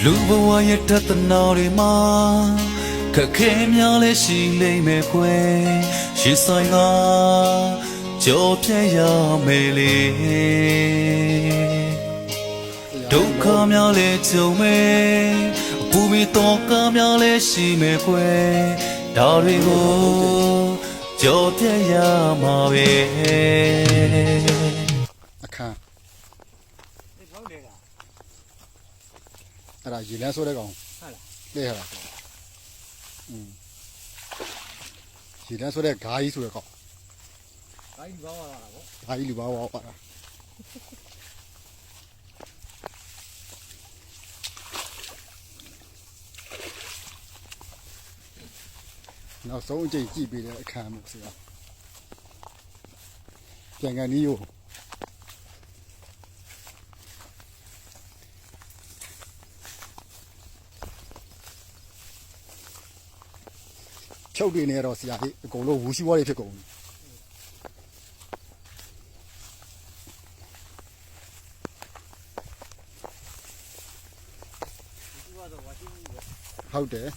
လူဘဝရဲ့တသနာတွေမှာခက်ခဲများလဲရှိလိမ့်မယ်ခွဲရှေ့ဆိုင်ကကြော်ပြရမယ်လေဒုက္ခများလဲကြုံမယ်အပူမီတော့ကများလဲရှိမယ်ခွဲဒါတွေကိုကြော်ပြရမှာပဲအခန်းအဲ့ဒါရေလန်းဆိုတဲ့ကောင်ဟုတ်လားသိရလားရေလန်းဆိုတဲ့ဂါးကြီးဆိုတဲ့ကောင်ဂါးကြီးလူပါဝါတာပေါ့ဂါးကြီးလူပါဝါတာနောက်ဆုံးအကြိမ်ကြည့်ပေးတဲ့အခန်းမျိုးဆရာပြန်ကန်နီးရောဖြုတ်တွေနေတော့ဆရာကြီးအကုန်လုံးဝူရှိဝါးတွေဖြစ်ကုန်ပြီဟုတ်တယ်